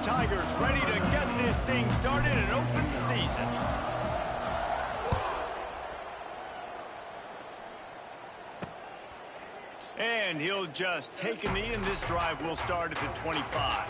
Tigers ready to get this thing started and open the season. And he'll just take a knee, and this drive will start at the 25.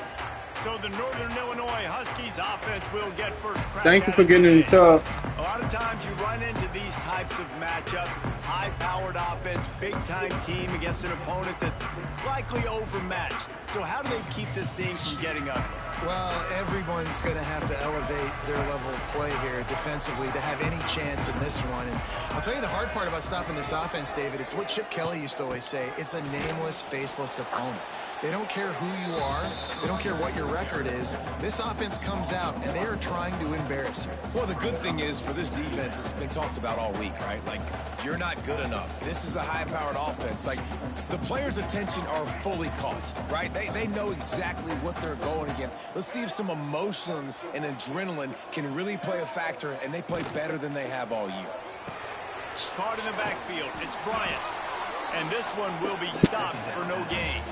So the Northern Illinois Huskies offense will get first crack. Thank you for getting in the tub. A lot of times you run into these types of matchups, high-powered offense, big-time team against an opponent that's likely overmatched. So how do they keep this thing from getting ugly? Well, everyone's going to have to elevate their level of play here defensively to have any chance in this one. And I'll tell you the hard part about stopping this offense, David, it's what Chip Kelly used to always say. It's a nameless, faceless opponent. They don't care who you are. They don't care what your record is. This offense comes out, and they are trying to embarrass you. Well, the good thing is for this defense, it's been talked about all week, right? Like, you're not good enough. This is a high-powered offense. Like, the players' attention are fully caught, right? They know exactly what they're going against. Let's see if some emotion and adrenaline can really play a factor, and they play better than they have all year. Caught in the backfield. It's Bryant. And this one will be stopped for no gain.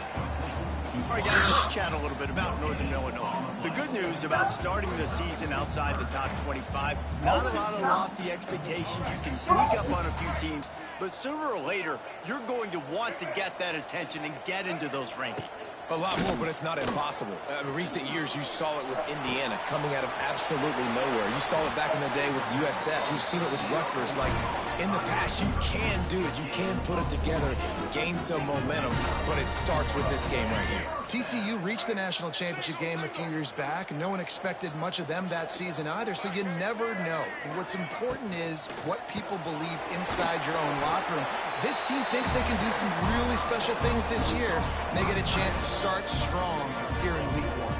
All right, guys, let's chat a little bit about Northern Illinois. The good news about starting the season outside the top 25, not a lot of lofty expectations. You can sneak up on a few teams, but sooner or later, you're going to want to get that attention and get into those rankings. A lot more, but it's not impossible. In recent years, you saw it with Indiana coming out of absolutely nowhere. You saw it back in the day with USF. You've seen it with Rutgers. Like, in the past, you can do it. You can put it together, gain some momentum, but it starts with this game right here. TCU reached the national championship game a few years back, and no one expected much of them that season either, so you never know. And what's important is what people believe inside your own locker room. This team thinks they can do some really special things this year, and they get a chance to start strong here in week one.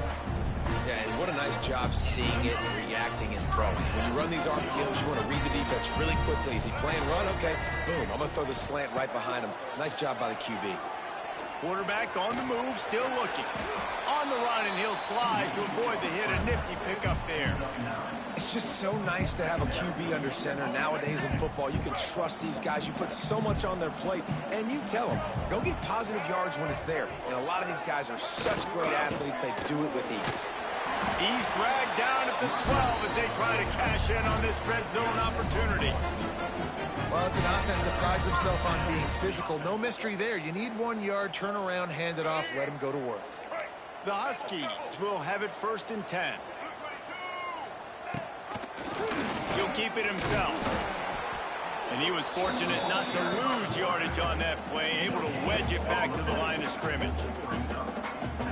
Yeah, and what a nice job seeing it, reacting, and throwing. When you run these RPOs, you want to read the defense really quickly. Is he playing run? Okay, boom, I'm going to throw the slant right behind him. Nice job by the QB. Quarterback on the move, still looking. On the run, and he'll slide to avoid the hit. A nifty pickup there. It's just so nice to have a QB under center. Nowadays in football, you can trust these guys. You put so much on their plate, and you tell them, go get positive yards when it's there. And a lot of these guys are such great athletes, they do it with ease. He's dragged down at the 12 as they try to cash in on this red zone opportunity. Well, it's an offense that prides himself on being physical. No mystery there. You need 1 yard, turn around, hand it off, let him go to work. The Huskies will have it 1st and 10. He'll keep it himself. And he was fortunate not to lose yardage on that play, able to wedge it back to the line of scrimmage.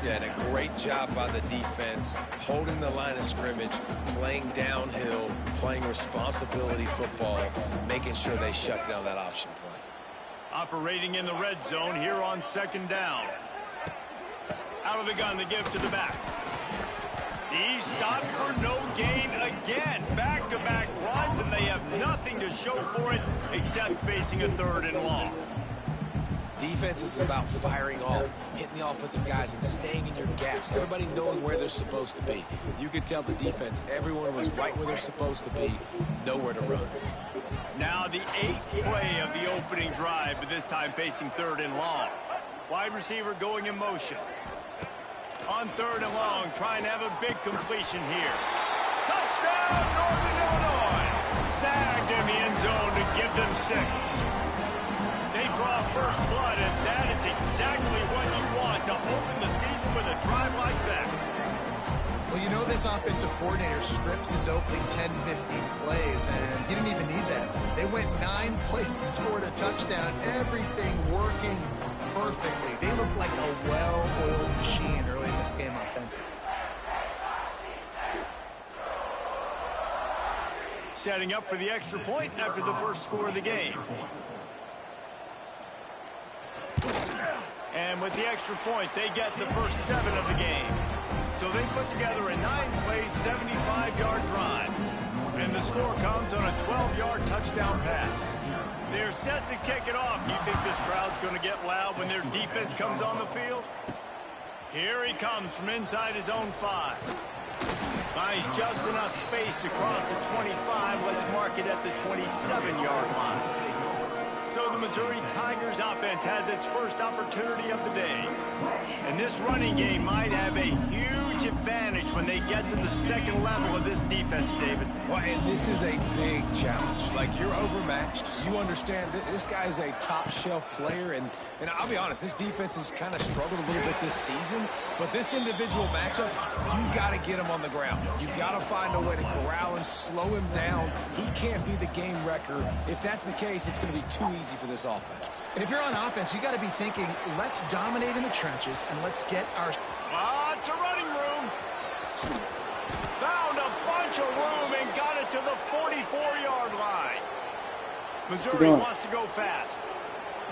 Yeah, and a great job by the defense, holding the line of scrimmage, playing downhill, playing responsibility football, making sure they shut down that option play. Operating in the red zone here on 2nd down. Out of the gun to give to the back. He's stopped for no gain again. Back-to-back runs, and they have nothing to show for it except facing a 3rd and long. Defense is about firing off, hitting the offensive guys, and staying in your gaps. Everybody knowing where they're supposed to be. You could tell the defense, everyone was right where they're supposed to be, nowhere to run. Now the 8th play of the opening drive, but this time facing 3rd and long. Wide receiver going in motion. On 3rd and long, trying to have a big completion here. Touchdown, Northern Illinois! Snagged in the end zone to give them 6. They draw first blood, and that is exactly what you want to open the season with a drive like that. Well, you know this offensive coordinator scripts his opening 10, 15 plays, and he didn't even need that. They went 9 plays and scored a touchdown. Everything working perfectly. They look like a well-oiled machine early in this game offensively. Setting up for the extra point after the first score of the game. And with the extra point, they get the first 7 of the game. So they put together a 9-play, 75-yard drive. And the score comes on a 12-yard touchdown pass. They're set to kick it off. You think this crowd's going to get loud when their defense comes on the field? Here he comes from inside his own 5. Finds just enough space to cross the 25. Let's mark it at the 27-yard line. So the Missouri Tigers offense has its first opportunity of the day. And this running game might have a huge advantage when they get to the second level of this defense, David? Well, and this is a big challenge. Like, you're overmatched. You understand that this guy is a top-shelf player, and I'll be honest, this defense has kind of struggled a little bit this season, but this individual matchup, you got to get him on the ground. You got to find a way to corral him, slow him down. He can't be the game wrecker. If that's the case, it's going to be too easy for this offense. And if you're on offense, you got to be thinking, let's dominate in the trenches and let's get our... It's a running room. Found a bunch of room and got it to the 44-yard line. Missouri wants to go fast.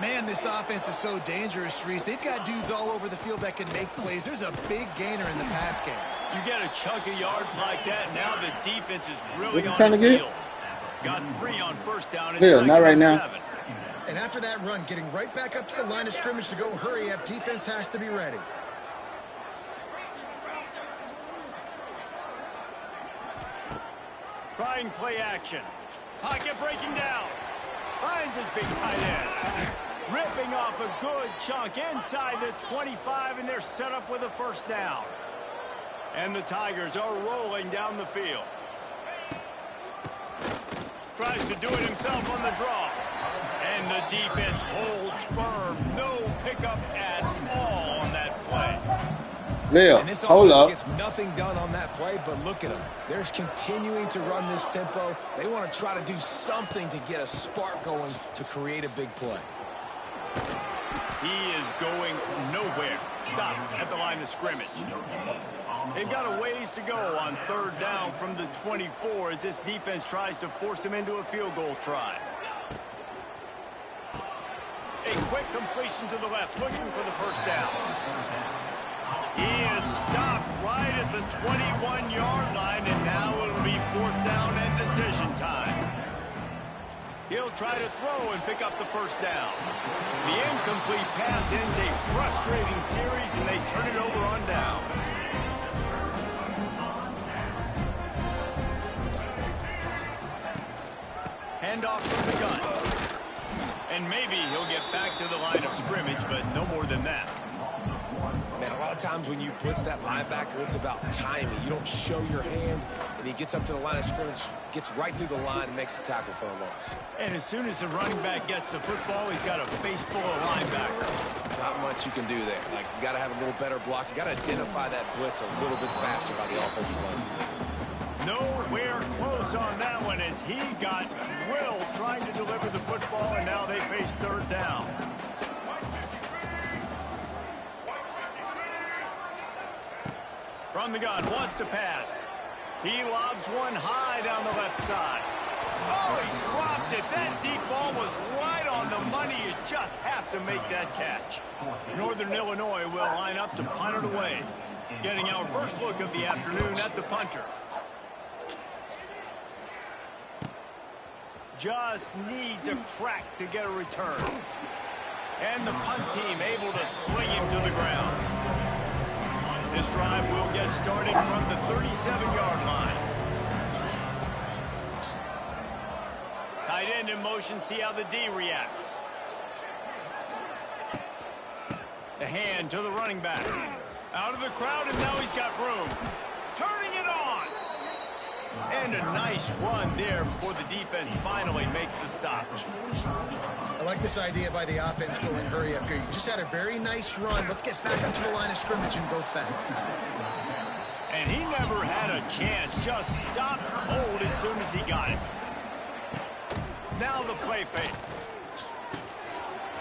Man, this offense is so dangerous, Reese. They've got dudes all over the field that can make plays. There's a big gainer in the pass game. You get a chunk of yards like that, now the defense is really on its heels. Got 3 on first down and second not right and now. 7. And after that run, getting right back up to the line of scrimmage to go hurry up, defense has to be ready. Trying play action. Pocket breaking down. Finds his big tight end. Ripping off a good chunk inside the 25, and they're set up with a first down. And the Tigers are rolling down the field. Tries to do it himself on the draw. And the defense holds firm. No pickup at all on that play. Leo, And this hold offense up. gets nothing done on that play, but look at them. They're continuing to run this tempo. They want to try to do something to get a spark going to create a big play. He is going nowhere. Stop at the line of scrimmage. They've got a ways to go on third down from the 24 as this defense tries to force him into a field goal try. A quick completion to the left, looking for the first down. He is stopped right at the 21-yard line, and now it'll be fourth down and decision time. He'll try to throw and pick up the first down. The incomplete pass ends a frustrating series, and they turn it over on downs. Handoff from the gun. And maybe he'll get back to the line of scrimmage, but no more than that. Man, a lot of times when you blitz that linebacker, it's about timing. You don't show your hand, and he gets up to the line of scrimmage, gets right through the line, and makes the tackle for a loss. And as soon as the running back gets the football, he's got a face full of linebackers. Not much you can do there. Like, you got to have a little better blocks. You got to identify that blitz a little bit faster by the offensive line. Nowhere close on that one as he got drilled trying to deliver the football, and now they face third down. From the gun, wants to pass. He lobs one high down the left side. Oh, he dropped it. That deep ball was right on the money. You just have to make that catch. Northern Illinois will line up to punt it away. Getting our first look of the afternoon at the punter. Just needs a crack to get a return. And the punt team able to sling him to the ground. This drive will get started from the 37-yard line. Tight end in motion, see how the D reacts. The hand to the running back. Out of the crowd, and now he's got room. Turning it on. And a nice run there before the defense finally makes the stop. I like this idea by the offense going hurry up here. You just had a very nice run. Let's get back up to the line of scrimmage and go fast. And he never had a chance. Just stopped cold as soon as he got it. Now the play fake.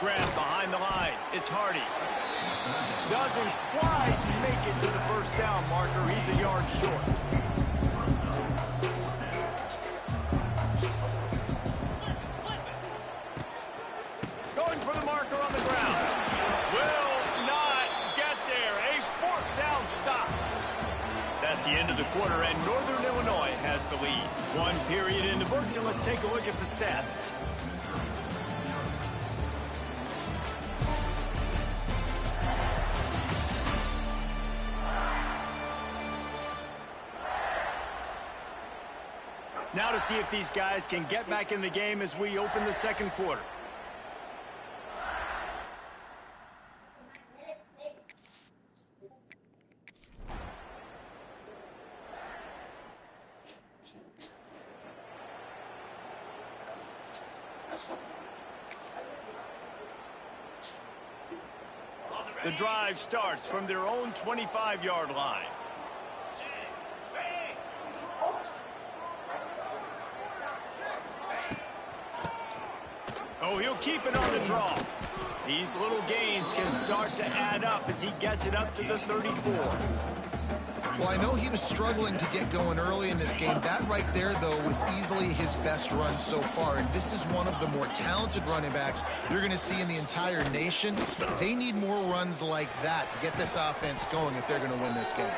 Grab behind the line. It's Hardy. Doesn't quite make it to the first down marker. He's a yard short. Going for the marker on the ground. Will not get there. A fourth down stop. That's the end of the quarter, and Northern Illinois has the lead. One period in the books, and let's take a look at the stats. Now to see if these guys can get back in the game as we open the second quarter. The drive starts from their own 25-yard line. Oh, he'll keep it on the draw. These little gains can start to add up as he gets it up to the 34. Well, I know he was struggling to get going early in this game. That right there, though, was easily his best run so far. And this is one of the more talented running backs you're going to see in the entire nation. They need more runs like that to get this offense going if they're going to win this game.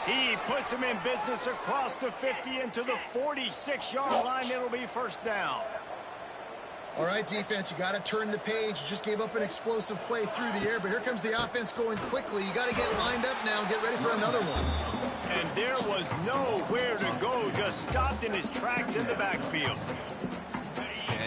He puts him in business across the 50 into the 46-yard line. It'll be first down. All right, defense, you got to turn the page. You just gave up an explosive play through the air, but here comes the offense going quickly. You got to get lined up now and get ready for another one. And there was nowhere to go, just stopped in his tracks in the backfield.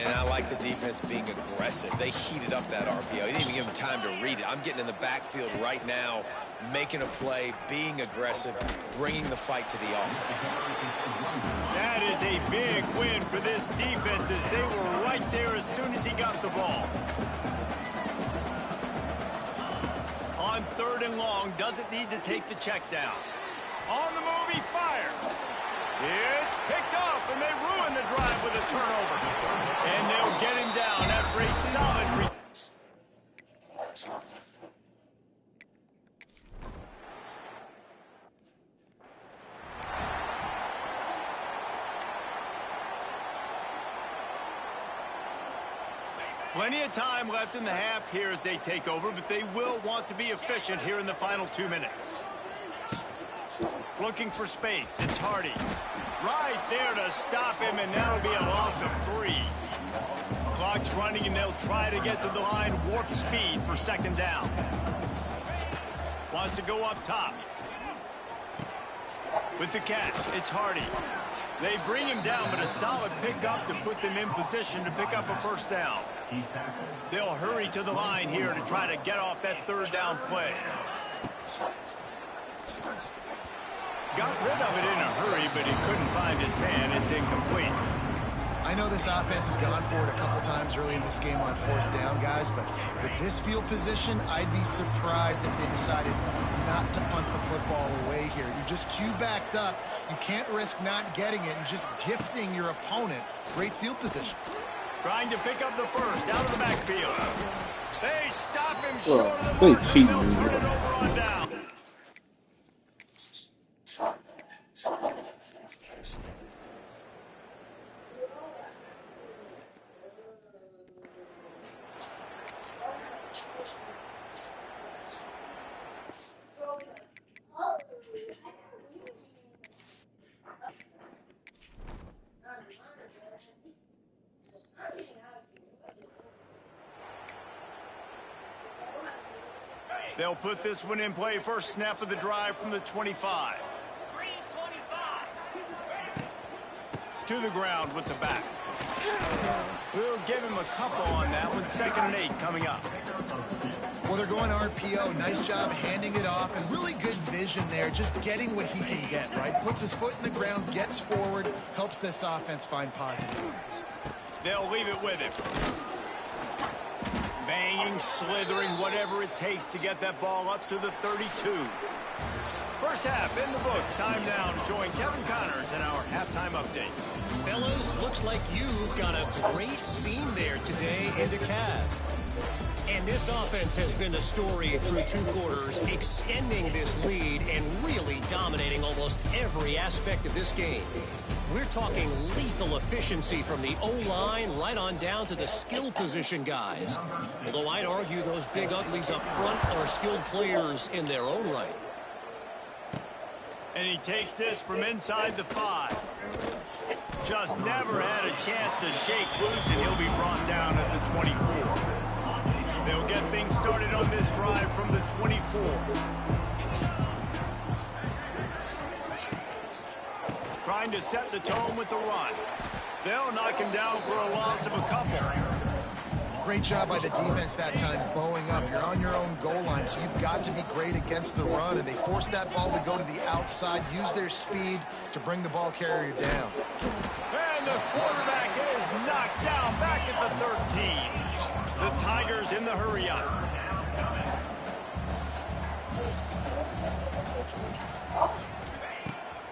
And I like the defense being aggressive. They heated up that RPO. He didn't even give him time to read it. I'm getting in the backfield right now, making a play, being aggressive, bringing the fight to the offense. That is a big win for this defense as they were right there as soon as he got the ball. On 3rd and long, doesn't need to take the check down. On the move, he fires. It's picked off, and they ruin the drive with a turnover. And they'll get him down after a solid Plenty of time left in the half here as they take over, but they will want to be efficient here in the final 2 minutes. Looking for space. It's Hardy. Right there to stop him, and that'll be a loss of 3. Clock's running, and they'll try to get to the line warp speed for 2nd down. Wants to go up top. With the catch, it's Hardy. They bring him down, but a solid pickup to put them in position to pick up a 1st down. They'll hurry to the line here to try to get off that 3rd down play. Got rid of it in a hurry, but he couldn't find his man. It's incomplete. I know this offense has gone for it a couple times early in this game on 4th down, guys, but with this field position, I'd be surprised if they decided not to punt the football away here. You're just too backed up. You can't risk not getting it and just gifting your opponent great field position. Trying to pick up the 1st out of the backfield. They stop him short of the mark, and they'll turn it over on down. They'll put this one in play. First snap of the drive from the 25. To the ground with the back. We'll give him a couple on that one. 2nd and 8 coming up. Well, they're going RPO. Nice job handing it off, and really good vision there, just getting what he can get, right? Puts his foot in the ground, gets forward, helps this offense find positive yards. They'll leave it with him. Banging, slithering, whatever it takes to get that ball up to the 32. First half in the books. Time now to join Kevin Connors in our halftime update. Fellas, looks like you've got a great scene there today in DeKalb. And this offense has been the story through 2 quarters, extending this lead and really dominating almost every aspect of this game. We're talking lethal efficiency from the O-line right on down to the skill position guys. Although I'd argue those big uglies up front are skilled players in their own right. And he takes this from inside the 5. Just never had a chance to shake loose, and he'll be brought down at the 24. They'll get things started on this drive from the 24. Trying to set the tone with the run. They'll knock him down for a loss of a couple. Great job by the defense that time, bowing up. You're on your own goal line, so you've got to be great against the run, and they forced that ball to go to the outside, use their speed to bring the ball carrier down. And the quarterback is knocked down back at the 13. The Tigers in the hurry-up.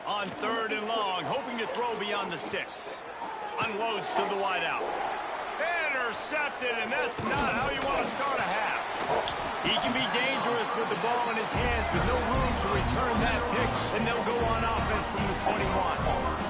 On 3rd and long, hoping to throw beyond the sticks. Unloads to the wideout. Intercepted, and that's not how you want to start a half. He can be dangerous with the ball in his hands, but no room to return that pick, and they'll go on offense from the 21.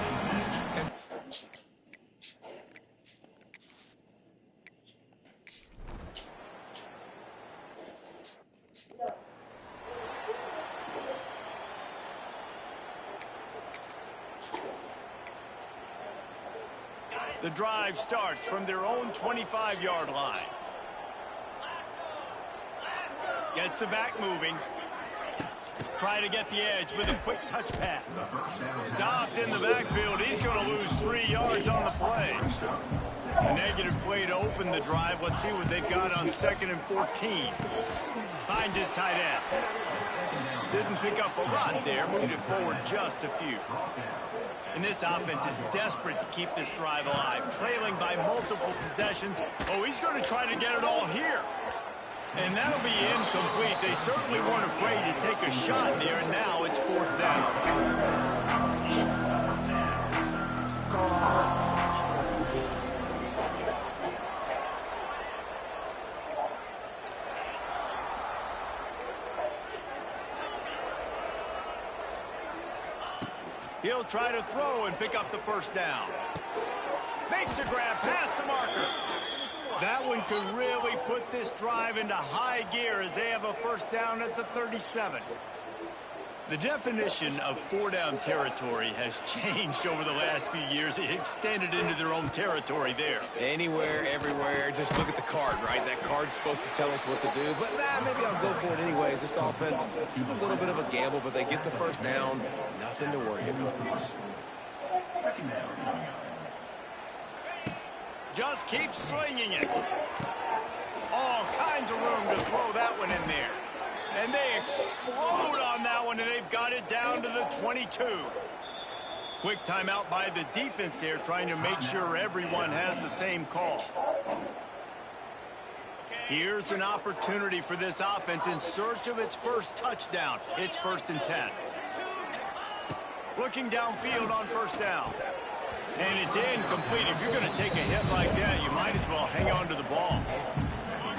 The drive starts from their own 25-yard line. Gets the back moving. Try to get the edge with a quick touch pass. Stopped in the backfield. He's going to lose 3 yards on the play. A negative play to open the drive. Let's see what they've got on 2nd and 14. Finds his tight end. Didn't pick up a lot there. Moved it forward just a few. And this offense is desperate to keep this drive alive. Trailing by multiple possessions. Oh, he's going to try to get it all here. And that'll be incomplete. They certainly weren't afraid to take a shot there, and now it's 4th down. He'll try to throw and pick up the 1st down. Makes a grab past the marker. That one could really put this drive into high gear as they have a 1st down at the 37. The definition of 4-down territory has changed over the last few years. It extended into their own territory there. Anywhere, everywhere, just look at the card, right? That card's supposed to tell us what to do, but maybe I'll go for it anyways. This offense, a little bit of a gamble, but they get the 1st down. Nothing to worry about. Just keep slinging it. All kinds of room to throw that one in there. And they explode on that one, and they've got it down to the 22. Quick timeout by the defense there, trying to make sure everyone has the same call. Here's an opportunity for this offense in search of its 1st touchdown. It's 1st and 10. Looking downfield on 1st down. And it's incomplete. If you're going to take a hit like that, you might as well hang on to the ball.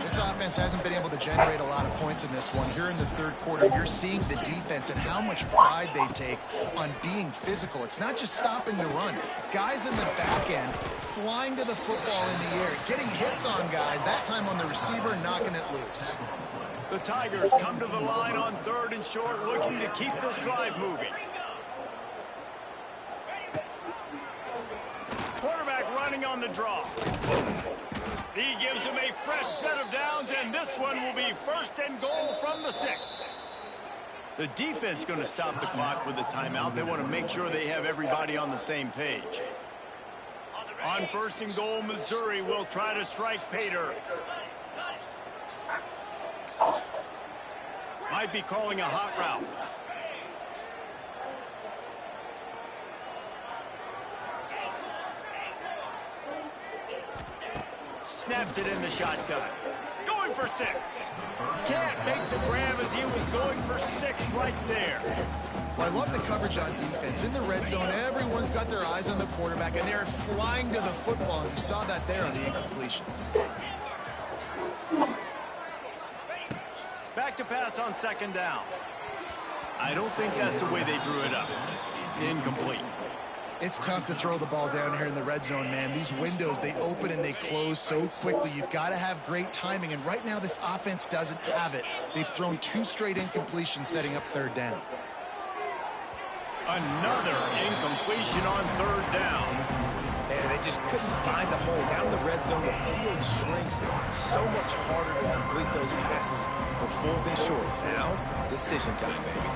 This offense hasn't been able to generate a lot of points in this one. Here in the 3rd quarter, you're seeing the defense and how much pride they take on being physical. It's not just stopping the run. Guys in the back end flying to the football in the air, getting hits on guys, that time on the receiver, knocking it loose. The Tigers come to the line on 3rd and short, looking to keep this drive moving. Quarterback running on the draw. He gives him a fresh set of downs, and this one will be 1st and goal from the 6. The defense going to stop the clock with a timeout. They want to make sure they have everybody on the same page. On 1st and goal, Missouri will try to strike Pater. Might be calling a hot route. Snaps it in the shotgun. Going for 6. Can't make the grab as he was going for 6 right there. Well, I love the coverage on defense. In the red zone, everyone's got their eyes on the quarterback, and they're flying to the football. You saw that there on the incompletion. Back to pass on 2nd down. I don't think that's the way they drew it up. Incomplete. It's tough to throw the ball down here in the red zone, man. These windows, they open and they close so quickly. You've got to have great timing, and right now this offense doesn't have it. They've thrown 2 straight incompletions, setting up 3rd down. Another incompletion on 3rd down. And they just couldn't find the hole. Down in the red zone, the field shrinks. So much harder to complete those passes for 4th and short. Now, decision time, baby.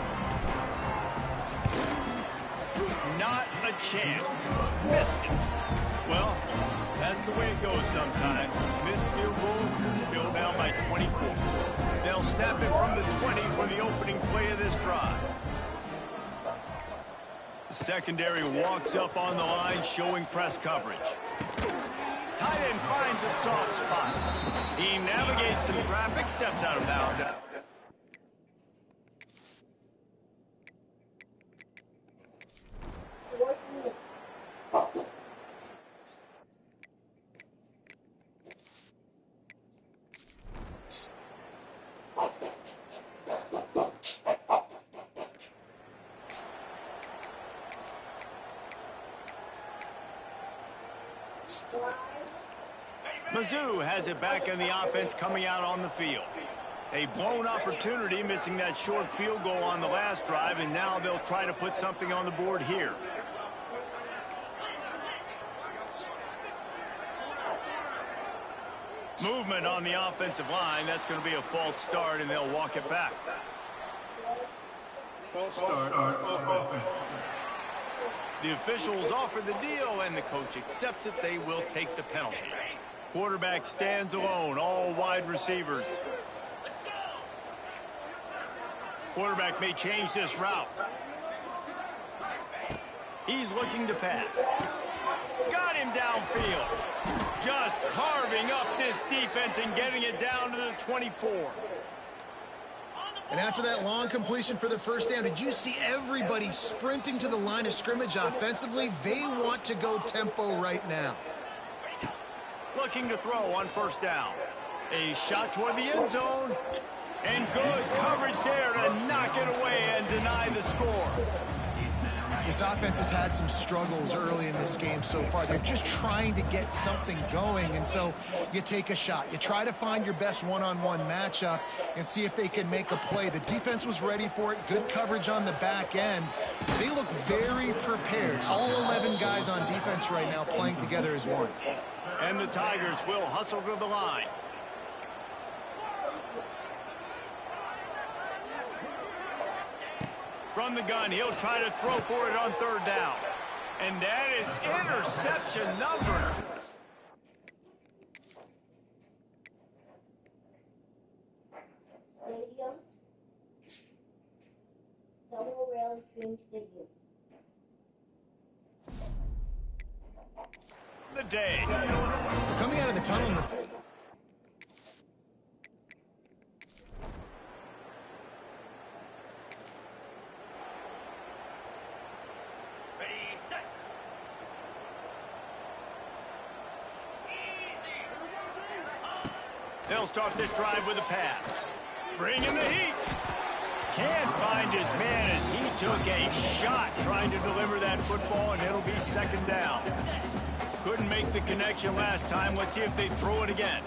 Not a chance. Missed it. Well, that's the way it goes sometimes. Missed field goal, still down by 24. They'll snap it from the 20 for the opening play of this drive. The secondary walks up on the line, showing press coverage. Tight end finds a soft spot. He navigates some traffic, steps out of bounds. Mizzou has it back in the offense coming out on the field. A blown opportunity, missing that short field goal on the last drive, and now they'll try to put something on the board here. Movement on the offensive line. That's going to be a false start, and they'll walk it back. False start on offense. The officials offer the deal, and the coach accepts it. They will take the penalty. Quarterback stands alone, all wide receivers. Quarterback may change this route. He's looking to pass. Got him downfield. Just carving up this defense and getting it down to the 24. And after that long completion for the first down, did you see everybody sprinting to the line of scrimmage offensively? They want to go tempo right now. Looking to throw on first down. A shot toward the end zone. And good coverage there to knock it away and deny the score. This offense has had some struggles early in this game so far. They're just trying to get something going, and so you take a shot. You try to find your best one-on-one matchup and see if they can make a play. The defense was ready for it. Good coverage on the back end. They look very prepared. All 11 guys on defense right now playing together as one. And the Tigers will hustle to the line. From the gun, he'll try to throw for it on third down. And that is interception number 2. Stadium. Double rail stream stadium. The day. Coming out of the tunnel in the... They'll start this drive with a pass. Bring in the heat. Can't find his man as he took a shot trying to deliver that football, and it'll be second down. Couldn't make the connection last time. Let's see if they throw it again.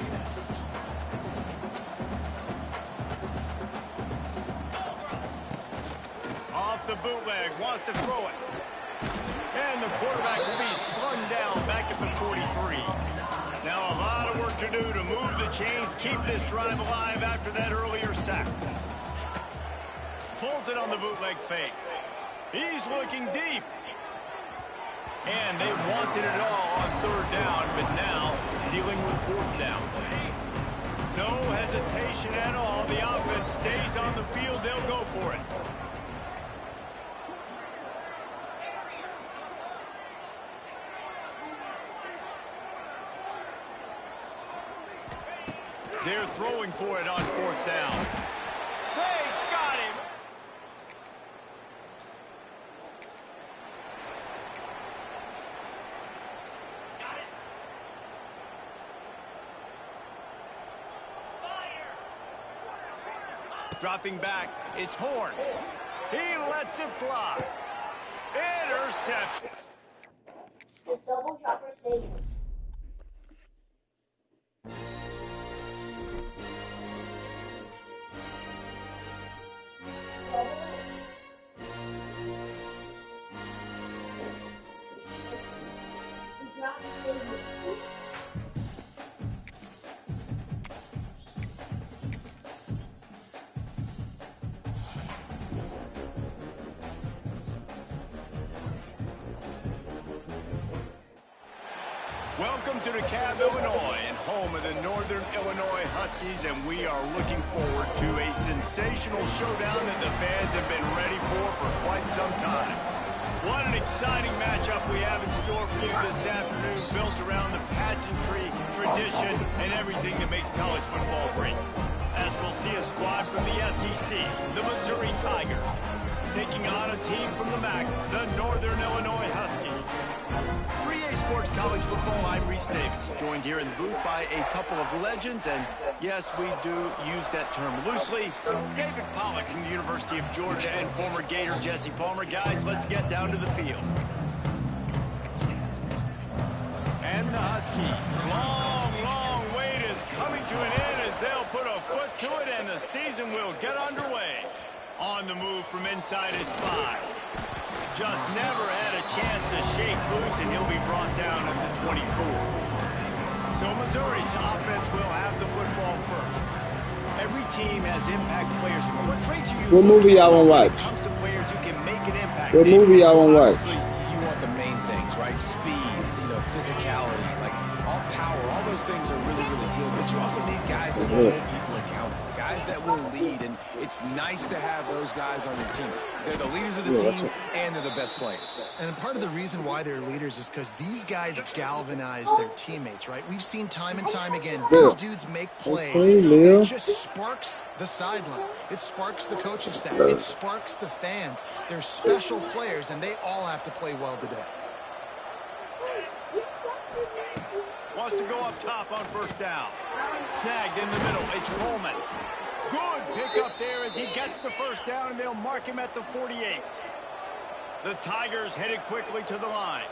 Off the bootleg, wants to throw it. And the quarterback will be slung down back at the 43. Now a lot of work to do to move the chains, keep this drive alive after that earlier sack. Pulls it on the bootleg fake. He's looking deep. And they wanted it all on third down, but now dealing with fourth down. No hesitation at all. The offense stays on the field. They'll go for it. They're throwing for it on fourth down. They got him. Dropping back, it's Horn. He lets it fly. Interception. The double dropper stadium. Welcome to DeKalb, Illinois, and home of the Northern Illinois Huskies, and we are looking forward to a sensational showdown that the fans have been ready for quite some time. What an exciting matchup we have in store for you this afternoon, built around the pageantry, tradition, and everything that makes college football great. As we'll see a squad from the SEC, the Missouri Tigers, taking on a team from the MAC, the Northern Illinois Huskies. 3A Sports College Football, I'm Reese Davis, joined here in the booth by a couple of legends, and yes, we do use that term loosely. David Pollack from the University of Georgia and former Gator Jesse Palmer. Guys, let's get down to the field. And the Huskies, long wait is coming to an end as they'll put a foot to it, and the season will get underway. On the move from inside his 5. Just never had a chance to shake loose, and he'll be brought down at the 24. So Missouri's offense will have the football first. Every team has impact players. What traits are you What movie y'all want to watch? when it comes to players who can make an impact? What movie y'all want to watch? Obviously, you want the main things, right? Speed, physicality, like all power, all those things are really, really good. But you also need guys that will hold people accountable, guys that will lead, and it's nice to have those guys on your team. They're the leaders of the team, and they're the best players. And part of the reason why they're leaders is because these guys galvanize their teammates, right? We've seen time and time again, these dudes make plays. It just sparks the sideline. It sparks the coaching staff. It sparks the fans. They're special players, and they all have to play well today. Wants to go up top on first down. Snagged in the middle. It's Coleman. Good pickup there as he gets the first down, and they'll mark him at the 48. The Tigers headed quickly to the line.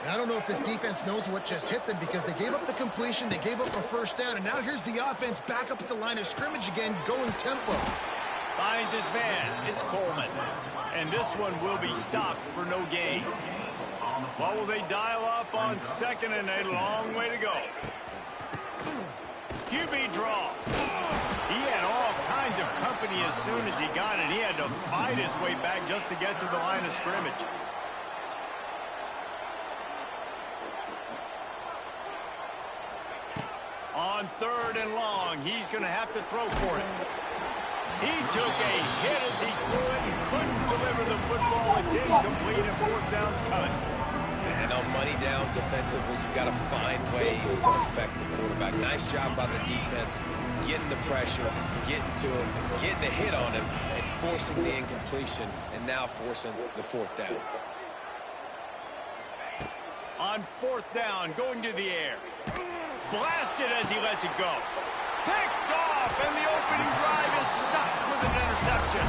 And I don't know if this defense knows what just hit them, because they gave up the completion, they gave up a first down, and now here's the offense back up at the line of scrimmage again, going tempo. Finds his man. It's Coleman. And this one will be stopped for no gain. What will they dial up on second, and a long way to go? QB draw. He had all kinds of company as soon as he got it. He had to fight his way back just to get to the line of scrimmage. On third and long, he's going to have to throw for it. He took a hit as he threw it and couldn't deliver the football. It's incomplete, and fourth down's coming. And on money down defensively, you've got to find ways to affect the quarterback. Nice job by the defense, getting the pressure, getting to him, getting a hit on him, and forcing the incompletion, and now forcing the fourth down. On fourth down, going to the air. Blasted as he lets it go. Picked off, and the opening drive is stuck with an interception.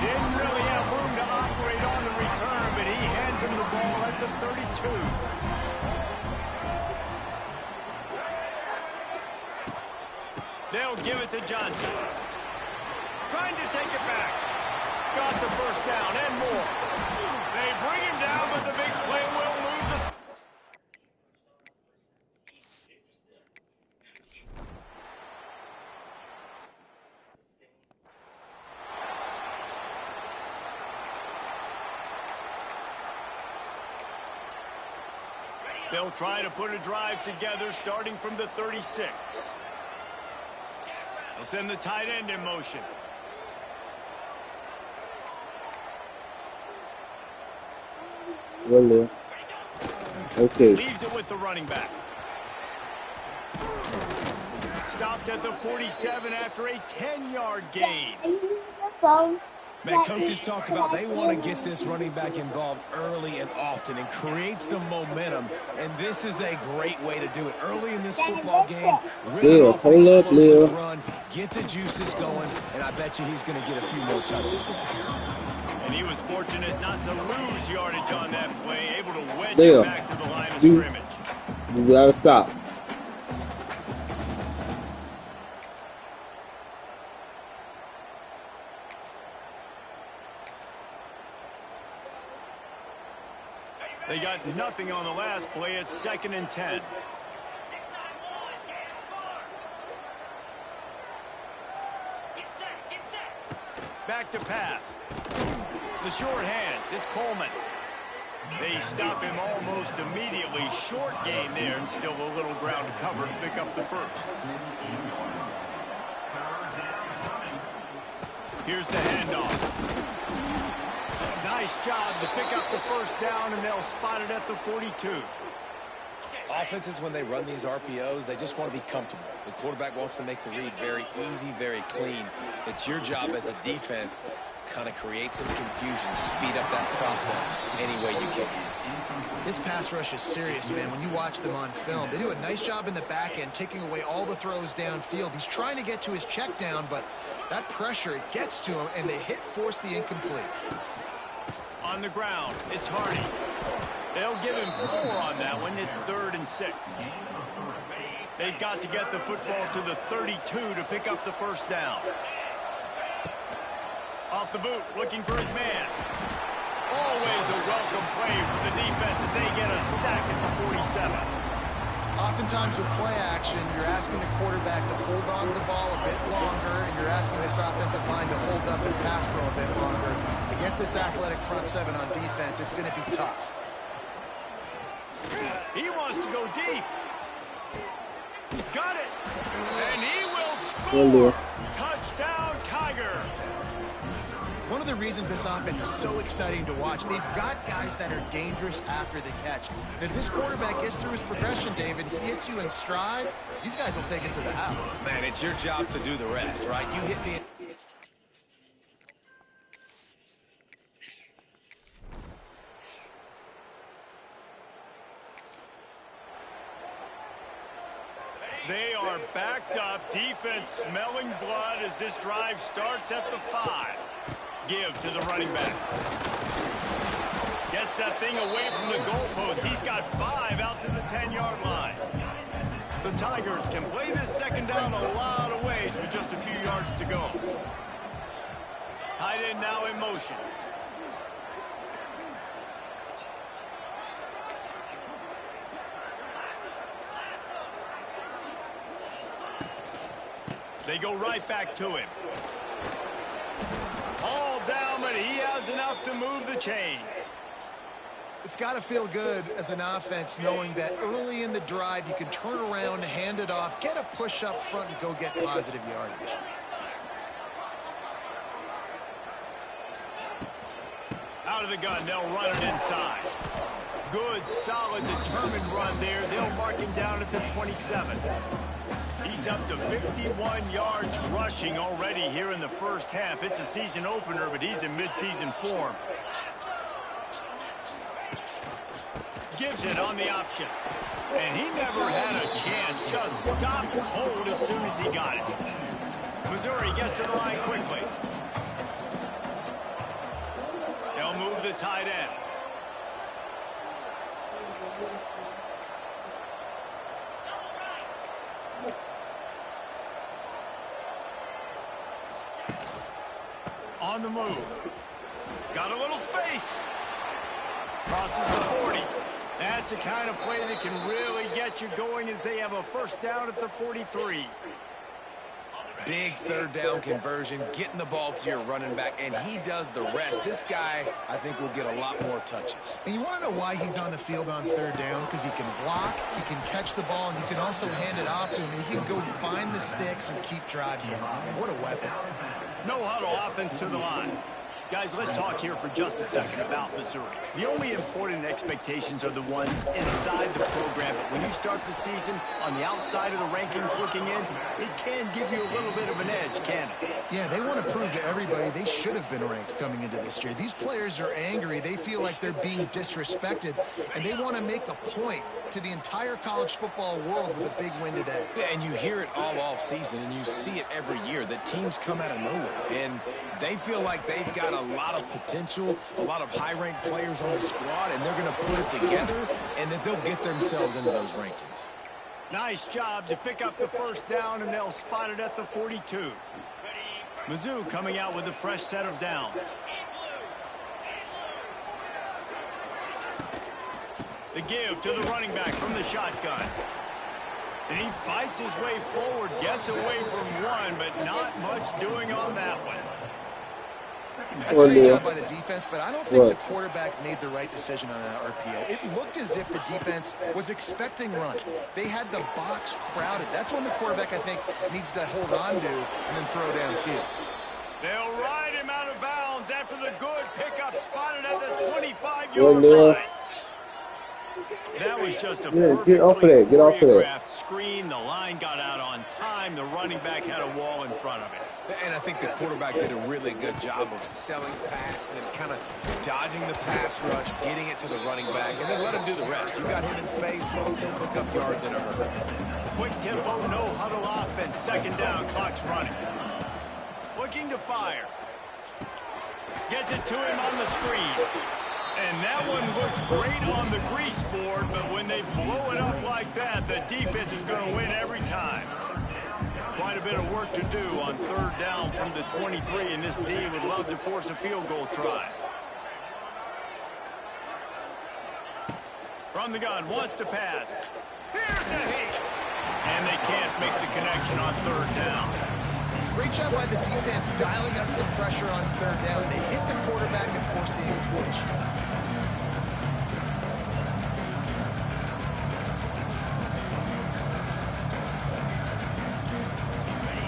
Didn't really have room to operate on the return, but he hands him the ball at the 32. They'll give it to Johnson. Trying to take it back. Got the first down and more. They bring him down, but the big play will move the... They'll try to put a drive together starting from the 36. They'll send the tight end in motion. Well, okay. Leaves it with the running back. Stopped at the 47 after a 10-yard gain. Man, coaches talked about they want to get this running back involved early and often and create some momentum, and this is a great way to do it. Early in this football game, Leo, hold up, Leo. Run, get the juices going, and I bet you he's going to get a few more touches today. And he was fortunate not to lose yardage on that play, able to wedge Leo, it back to the line of scrimmage. You got to stop. They got nothing on the last play. It's 2nd and 10. Back to pass. The short hands. It's Coleman. They stop him almost immediately. Short gain there, and still a little ground to cover to pick up the first. Here's the handoff. Nice job to pick up the first down, and they'll spot it at the 42. Offenses, when they run these RPOs, they just want to be comfortable. The quarterback wants to make the read very easy, very clean. It's your job as a defense kind of create some confusion, speed up that process any way you can. This pass rush is serious, man. When you watch them on film, they do a nice job in the back end, taking away all the throws downfield. He's trying to get to his check down, but that pressure, it gets to him, and they force the incomplete. On the ground, it's Hardy. They'll give him 4 on that one. It's 3rd and 6. They've got to get the football to the 32 to pick up the first down. Off the boot, looking for his man. Always a welcome play for the defense as they get a sack at the 47. Oftentimes with play action, you're asking the quarterback to hold on to the ball a bit longer, and you're asking this offensive line to hold up and pass pro a bit longer. Against this athletic front seven on defense, it's going to be tough. He wants to go deep. Got it. And he will score. Touchdown, Tigers. One of the reasons this offense is so exciting to watch, they've got guys that are dangerous after the catch. And if this quarterback gets through his progression, David, he hits you in stride, these guys will take it to the house. Man, it's your job to do the rest, right? You hit me. They are backed up. Defense smelling blood as this drive starts at the 5. Give to the running back. Gets that thing away from the goalpost. He's got 5 out to the 10-yard line. The Tigers can play this second down a lot of ways with just a few yards to go. Tight end now in motion. They go right back to him. All down, but he has enough to move the chains. It's got to feel good as an offense knowing that early in the drive you can turn around, hand it off, get a push up front, and go get positive yardage. Out of the gun, they'll run it inside. Good, solid, determined run there. They'll mark him down at the 27. He's up to 51 yards rushing already here in the first half. It's a season opener, but he's in midseason form. Gives it on the option. And he never had a chance. Just stopped cold as soon as he got it. Missouri gets to the line quickly. They'll move the tight end. On the move. Got a little space. Crosses the 40. That's the kind of play that can really get you going as they have a first down at the 43. Big third down conversion, getting the ball to your running back, and he does the rest. This guy, I think, will get a lot more touches. And you want to know why he's on the field on third down? Because he can block, he can catch the ball, and you can also hand it off to him. And he can go find the sticks and keep drives alive. What a weapon. No huddle offense to the line. Guys, let's talk here for just a second about Missouri. The only important expectations are the ones inside the program, but when you start the season on the outside of the rankings looking in, it can give you a little bit of an edge, can it? Yeah, they want to prove to everybody they should have been ranked coming into this year. These players are angry. They feel like they're being disrespected, and they want to make a point to the entire college football world with a big win today. Yeah, and you hear it all season, and you see it every year, that teams come out of nowhere, and they feel like they've got a lot of potential, a lot of high-ranked players on the squad, and they're going to put it together, and that they'll get themselves into those rankings. Nice job to pick up the first down, and they'll spot it at the 42. Mizzou coming out with a fresh set of downs. The give to the running back from the shotgun. And he fights his way forward, gets away from one, but not much doing on that one. That's a great job by the defense, but I don't think the quarterback made the right decision on that RPO. It looked as if the defense was expecting run. They had the box crowded. That's when the quarterback, I think, needs to hold on to and then throw downfield. They'll ride him out of bounds after the good pickup Shortstop spotted at the 25-yard Good, Leo. line. That was just a Yeah, perfectly get off of that. Get off of that. choreographed screen. The line got out on time. The running back had a wall in front of it. And I think the quarterback did a really good job of selling pass and then kind of dodging the pass rush, getting it to the running back, and then let him do the rest. You got him in space, he'll pick up yards in a hurry. Quick tempo, no huddle offense. Second down, clock's running. Looking to fire. Gets it to him on the screen. And that one looked great on the grease board, but when they blow it up like that, the defense is going to win every time. Quite a bit of work to do on third down from the 23, and this D would love to force a field goal try. From the gun, wants to pass. Here's a hit. And they can't make the connection on third down. Great job by the defense dialing up some pressure on third down. They hit the quarterback and forced the incompletion.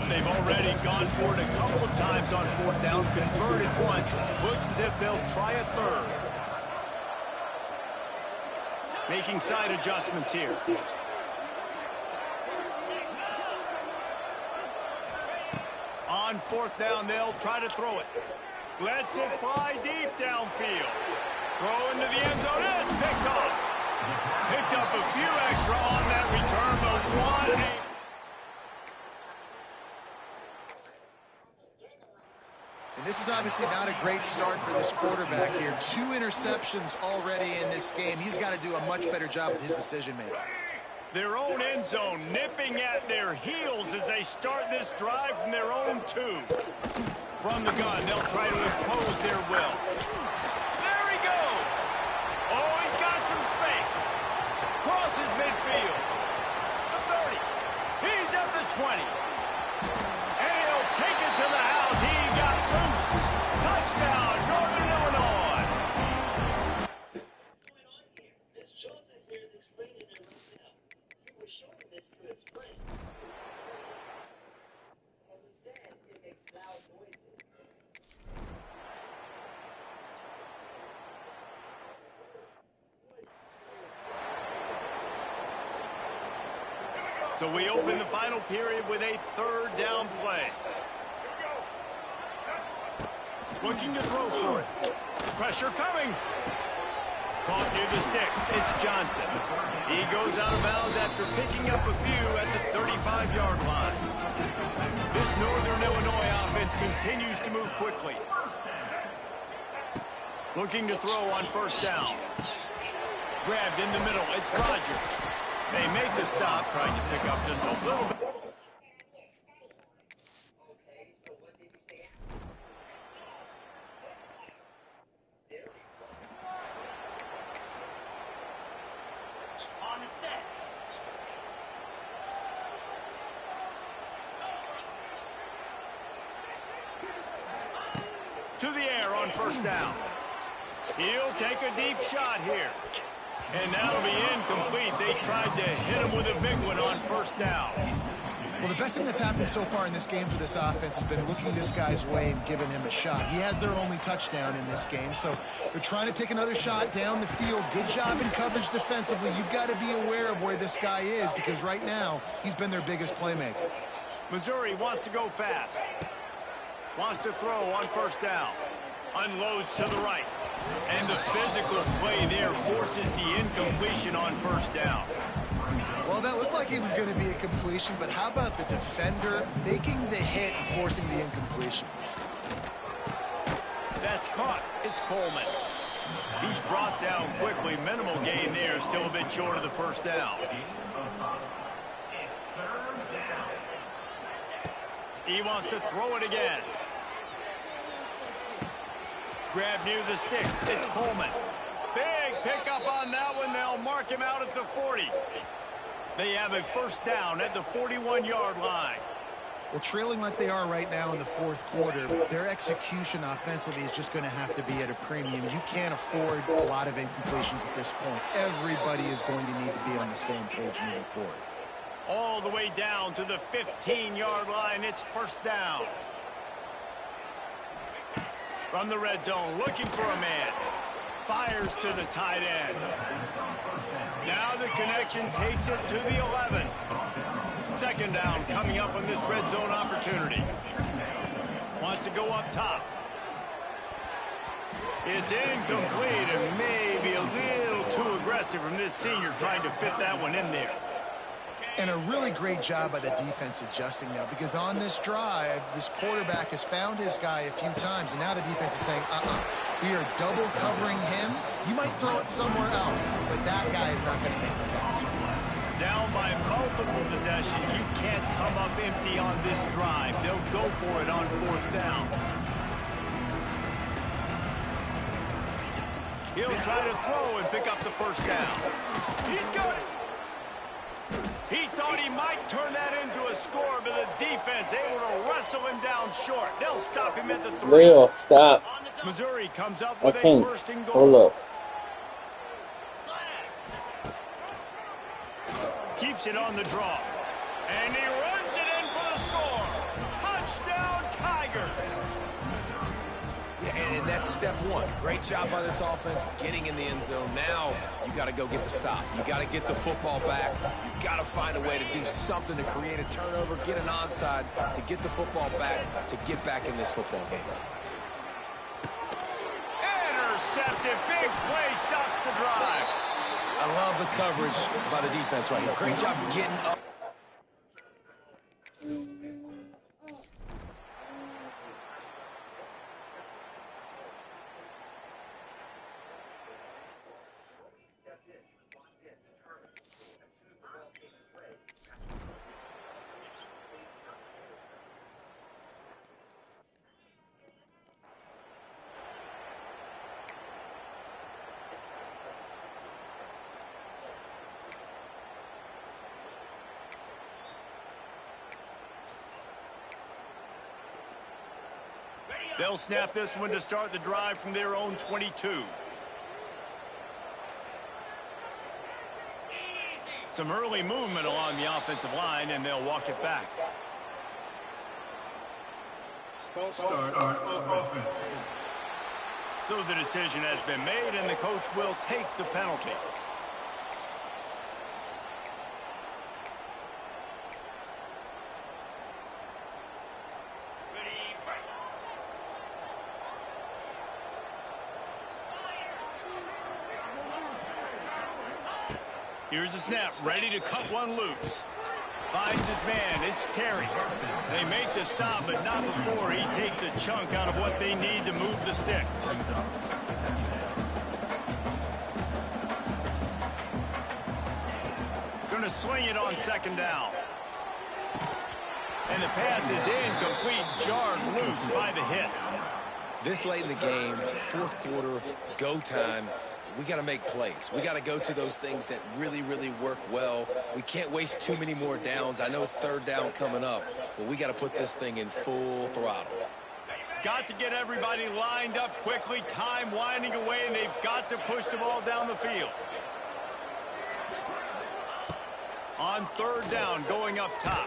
They've already gone for it a couple of times on fourth down, converted once. Looks as if they'll try a third. Making side adjustments here. On fourth down, they'll try to throw it. Lets it fly deep downfield. Throw into the end zone, and it's picked off. Picked up a few extra on that return, but 1-8. And this is obviously not a great start for this quarterback here. 2 interceptions already in this game. He's got to do a much better job with his decision-making. Their own end zone nipping at their heels as they start this drive from their own 2. From the gun, they'll try to impose their will. There he goes. Oh, he's got some space. Crosses midfield. The 30. He's at the 20. And he'll take it to the house. He got loose. Touchdown, Northern Illinois. As Joseph here is explaining it right now, he was showing this to his friend. And he said it makes loud noises. So we open the final period with a third down play. Looking to throw for it. Pressure coming. Caught near the sticks. It's Johnson. He goes out of bounds after picking up a few at the 35-yard line. This Northern Illinois offense continues to move quickly. Looking to throw on first down. Grabbed in the middle. It's Rogers. They make the stop, trying to pick up just a little bit. To the air on first down. He'll take a deep shot here. And that'll be incomplete. They tried to hit him with a big one on first down. Well, the best thing that's happened so far in this game for this offense has been looking this guy's way and giving him a shot. He has their only touchdown in this game, so they're trying to take another shot down the field. Good job in coverage defensively. You've got to be aware of where this guy is because right now he's been their biggest playmaker. Missouri wants to go fast. Wants to throw on first down. Unloads to the right. And the physical play there forces the incompletion on first down. Well, that looked like it was going to be a completion, but how about the defender making the hit and forcing the incompletion? That's caught. It's Coleman. He's brought down quickly. Minimal gain there. Still a bit short of the first down. He wants to throw it again. Grab near the sticks. It's Coleman. Big pickup on that one. They'll mark him out at the 40. They have a first down at the 41-yard line. Well, trailing like they are right now in the fourth quarter, their execution offensively is just going to have to be at a premium. You can't afford a lot of incompletions at this point. Everybody is going to need to be on the same page moving forward. All the way down to the 15-yard line. It's first down. From the red zone, looking for a man. Fires to the tight end. Now the connection takes it to the 11. Second down coming up on this red zone opportunity. Wants to go up top. It's incomplete and maybe a little too aggressive from this senior trying to fit that one in there. And a really great job by the defense adjusting now, because on this drive, this quarterback has found his guy a few times, and now the defense is saying, we are double covering him. You might throw it somewhere else, but that guy is not going to make the catch. Down by multiple possessions, you can't come up empty on this drive. They'll go for it on fourth down. He'll try to throw and pick up the first down. He's got it. He thought he might turn that into a score, but the defense able to wrestle him down short. They'll stop him at the 3. Leo, stop. Missouri comes up with a Okay. first and goal. Hold up. Keeps it on the draw. And he runs it in for the score. Touchdown, Tiger. Yeah, and that's step one. Great job by this offense getting in the end zone. Now you got to go get the stop. You got to get the football back. You got to find a way to do something to create a turnover, get an onside, to get the football back, to get back in this football game. Intercepted. Big play stops the drive. I love the coverage by the defense right here. Great job getting up. They'll snap this one to start the drive from their own 22. Some early movement along the offensive line, and they'll walk it back. False start on offense. So the decision has been made, and the coach will take the penalty. Here's the snap, ready to cut one loose. Finds his man, it's Terry. They make the stop, but not before he takes a chunk out of what they need to move the sticks. Gonna swing it on second down. And the pass is incomplete, jarred loose by the hit. This late in the game, fourth quarter, go time. We got to make plays. We got to go to those things that really, really work well. We can't waste too many more downs. I know it's third down coming up, but we got to put this thing in full throttle. Got to get everybody lined up quickly, time winding away, and they've got to push the ball down the field. On third down, going up top.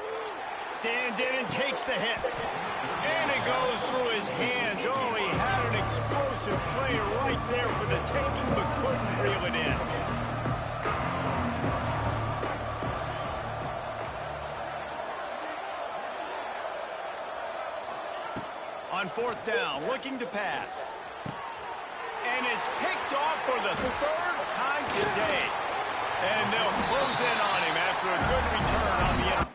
Stands in and takes the hit. And it goes through his hands. Oh, he had an explosive player right there for the taking, but couldn't reel it in. On fourth down, looking to pass. And it's picked off for the third time today. And they'll close in on him after a good return on the end.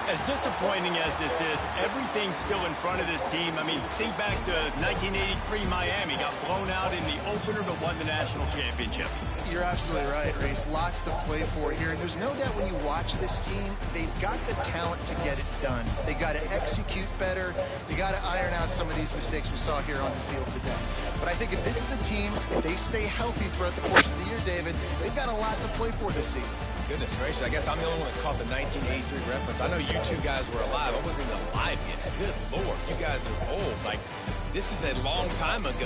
As disappointing as this is, everything's still in front of this team. I mean, think back to 1983 Miami. Got blown out in the opener but won the national championship. You're absolutely right, Reese. Lots to play for here. And there's no doubt when you watch this team, they've got the talent to get it done. They got to execute better. They got to iron out some of these mistakes we saw here on the field today. But I think if this is a team, if they stay healthy throughout the course of the year, David, they've got a lot to play for this season. Goodness gracious, I guess I'm the only one that caught the 1983 reference. I know you two guys were alive. I wasn't even alive yet. Good Lord, you guys are old. Like, this is a long time ago.